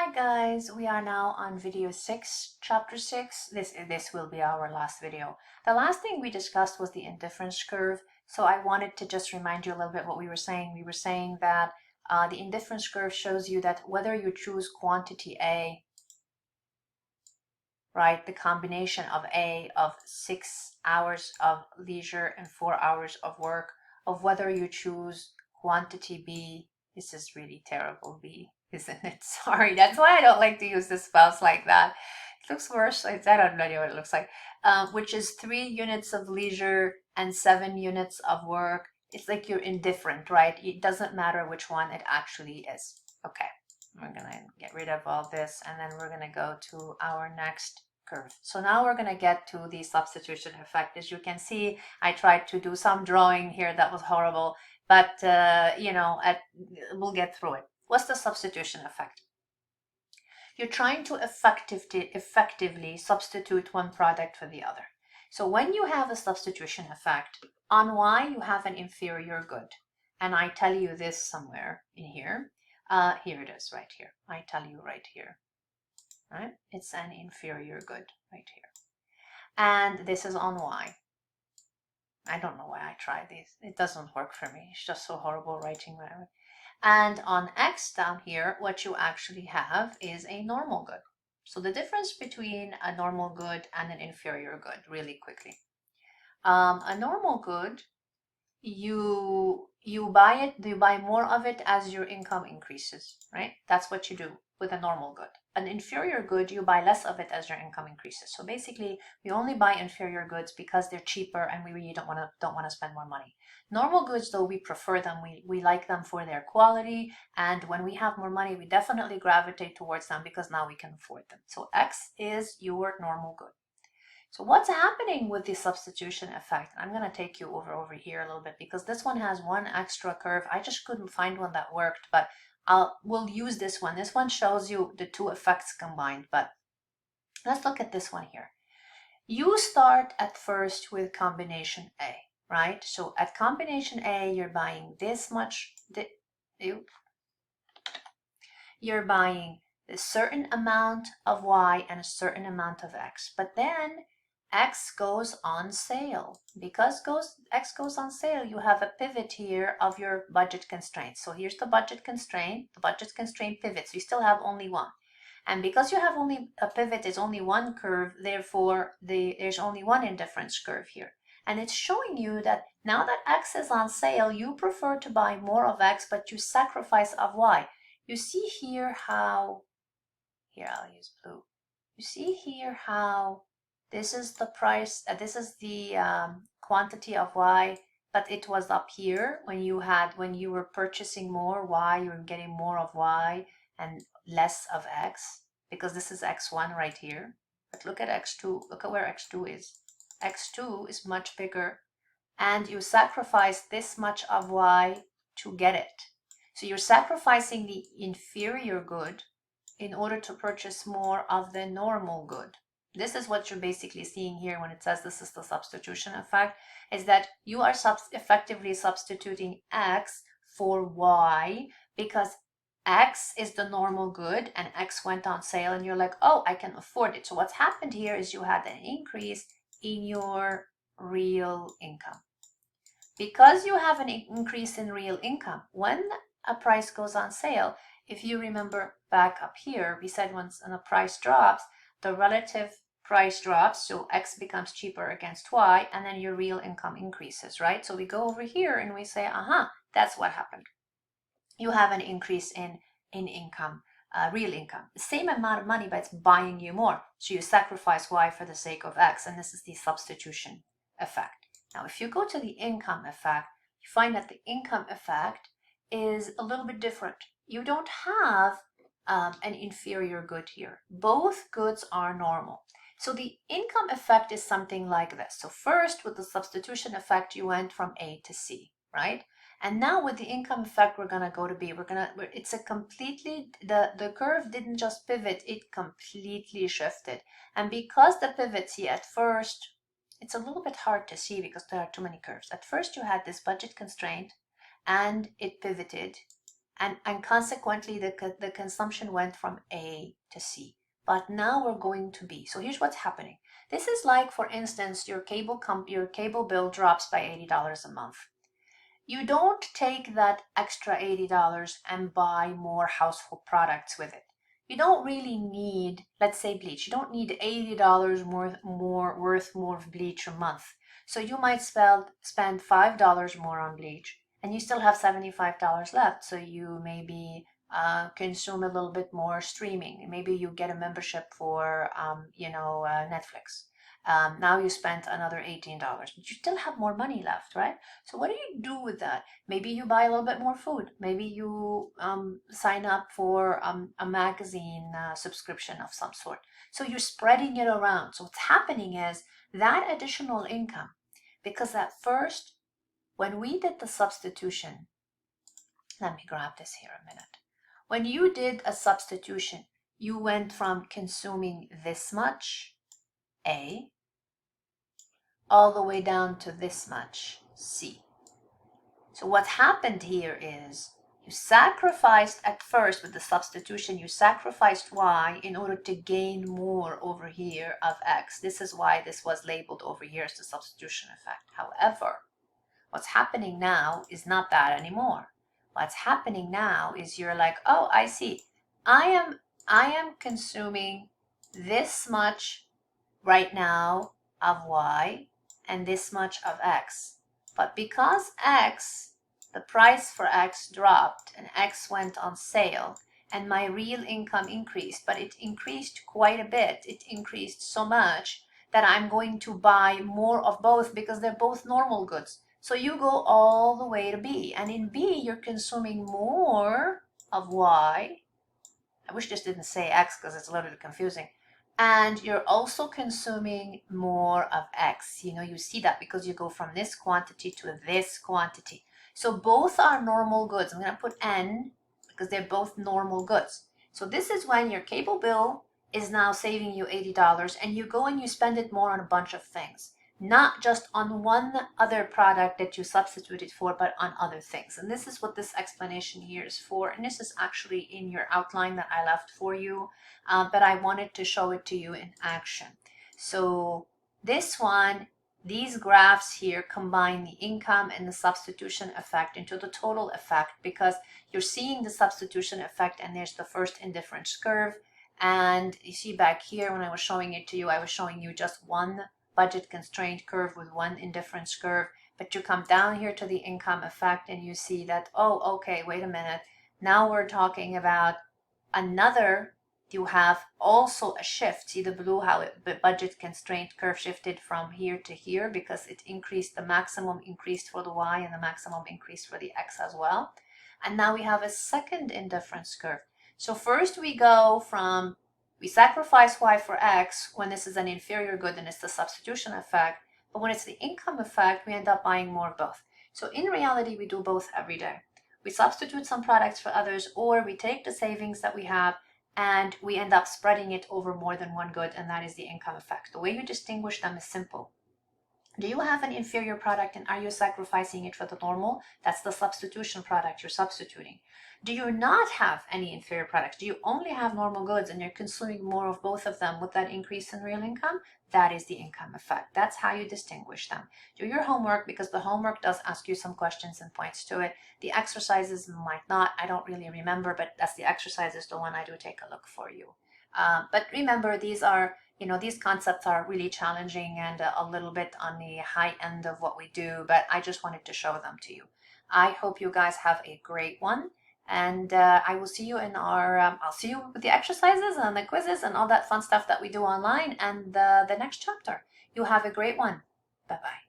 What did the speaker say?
Hi guys, we are now on video 6, chapter 6. This will be our last video. The last thing we discussed was the indifference curve. So I wanted to just remind you a little bit what we were saying. We were saying that the indifference curve shows you that whether you choose quantity A, right, the combination of A of 6 hours of leisure and 4 hours of work, of whether you choose quantity B, this is really terrible, B, isn't it? Sorry, that's why I don't like to use the spells like that. It looks worse. I don't know what it looks like. Which is 3 units of leisure and 7 units of work. It's like you're indifferent, right? It doesn't matter which one it actually is. Okay, we're gonna get rid of all this and then we're gonna go to our next curve. So now we're gonna get to the substitution effect. As you can see, I tried to do some drawing here that was horrible, but we'll get through it. What's the substitution effect? You're trying to effectively substitute one product for the other. So when you have a substitution effect, on Y you have an inferior good. And I tell you this somewhere in here. Here it is, right here. I tell you right here. Right? It's an inferior good right here. And this is on Y. I don't know why I try this. It doesn't work for me. It's just so horrible writing. And on X down here, what you actually have is a normal good. So the difference between a normal good and an inferior good, really quickly. A normal good, you buy more of it as your income increases, right? That's what you do with a normal good. An inferior good, you buy less of it as your income increases. So basically, we only buy inferior goods because they're cheaper and we really don't want to spend more money. Normal goods, though, we prefer them. We like them for their quality, and when we have more money, we definitely gravitate towards them because now we can afford them. So X is your normal good. So what's happening with the substitution effect? I'm going to take you over here a little bit because this one has one extra curve. I just couldn't find one that worked, but we'll use this one. This one shows you the two effects combined, but let's look at this one here. You start at first with combination A, right? So at combination A, you're buying this much. You're buying a certain amount of Y and a certain amount of X, but then X goes on sale. Because X goes on sale, you have a pivot here of your budget constraint. So here's the budget constraint. The budget constraint pivots. You still have only one. And because you have only a pivot, is only one curve, therefore there's only one indifference curve here. And it's showing you that now that X is on sale, you prefer to buy more of X, but you sacrifice of Y. You see here how, here I'll use blue. You see here how this is the price, this is the quantity of Y, but it was up here when you were purchasing more Y, you were getting more of Y and less of X, because this is X1 right here. But look at X2, look at where X2 is. X2 is much bigger, and you sacrifice this much of Y to get it. So you're sacrificing the inferior good in order to purchase more of the normal good. This is what you're basically seeing here when it says this is the substitution effect, is that you are effectively substituting X for Y because X is the normal good and X went on sale and you're like, oh, I can afford it. So what's happened here is you had an increase in your real income. Because you have an increase in real income, when a price goes on sale, if you remember back up here, we said once a price drops, the relative price drops, so X becomes cheaper against Y, and then your real income increases, right? So we go over here and we say, that's what happened. You have an increase in income, real income. The same amount of money, but it's buying you more. So you sacrifice Y for the sake of X, and this is the substitution effect. Now, if you go to the income effect, you find that the income effect is a little bit different. You don't have an inferior good here. Both goods are normal. So the income effect is something like this. So first, with the substitution effect, you went from A to C, right? And now with the income effect, we're going to go to B. It's a completely, the curve didn't just pivot, it completely shifted. And because the pivot, see, at first, it's a little bit hard to see because there are too many curves. At first, you had this budget constraint and it pivoted and consequently the consumption went from A to C. But now we're going to B. So here's what's happening. This is like, for instance, your cable bill drops by $80 a month. You don't take that extra $80 and buy more household products with it. You don't really need, let's say, bleach. You don't need $80 worth more of bleach a month. So you might spend $5 more on bleach, and you still have $75 left. So you maybe consume a little bit more streaming. Maybe you get a membership for, Netflix. Now you spent another $18, but you still have more money left, right? So what do you do with that? Maybe you buy a little bit more food. Maybe you sign up for a magazine subscription of some sort. So you're spreading it around. So what's happening is that additional income, because at first, when we did the substitution, let me grab this here a minute. When you did a substitution, you went from consuming this much, A, all the way down to this much, C. So what happened here is you sacrificed at first with the substitution, you sacrificed Y in order to gain more over here of X. This is why this was labeled over here as the substitution effect. However, what's happening now is not that anymore. What's happening now is you're like, oh, I see. I am consuming this much right now of Y and this much of X. But because X, the price for X dropped and X went on sale and my real income increased, but it increased quite a bit. It increased so much that I'm going to buy more of both because they're both normal goods. So you go all the way to B, and in B you're consuming more of Y. I wish this didn't say X because it's a little bit confusing. And you're also consuming more of X. You see that because you go from this quantity to this quantity. So both are normal goods. I'm going to put N because they're both normal goods. So this is when your cable bill is now saving you $80 and you go and you spend it more on a bunch of things. Not just on one other product that you substituted for, but on other things. And this is what this explanation here is for. And this is actually in your outline that I left for you. But I wanted to show it to you in action. So this one, these graphs here combine the income and the substitution effect into the total effect, because you're seeing the substitution effect and there's the first indifference curve. And you see back here when I was showing it to you, I was showing you just one budget constraint curve with one indifference curve. But you come down here to the income effect and you see that, oh, okay, wait a minute. Now we're talking about another. You have also a shift. See the blue, how the budget constraint curve shifted from here to here because it increased, the maximum increased for the Y and the maximum increased for the X as well. And now we have a second indifference curve. So first we go from, we sacrifice Y for X when this is an inferior good and it's the substitution effect. But when it's the income effect, we end up buying more of both. So in reality, we do both every day. We substitute some products for others, or we take the savings that we have and we end up spreading it over more than one good, and that is the income effect. The way you distinguish them is simple. Do you have an inferior product and are you sacrificing it for the normal? That's the substitution product you're substituting. Do you not have any inferior products? Do you only have normal goods and you're consuming more of both of them with that increase in real income? That is the income effect. That's how you distinguish them. Do your homework, because the homework does ask you some questions and points to it. The exercises might not. I don't really remember, but that's the exercises, the one I do take a look for you. But remember, these are, these concepts are really challenging and a little bit on the high end of what we do, but I just wanted to show them to you. I hope you guys have a great one. And I will see you in our, I'll see you with the exercises and the quizzes and all that fun stuff that we do online and the next chapter. You have a great one. Bye-bye.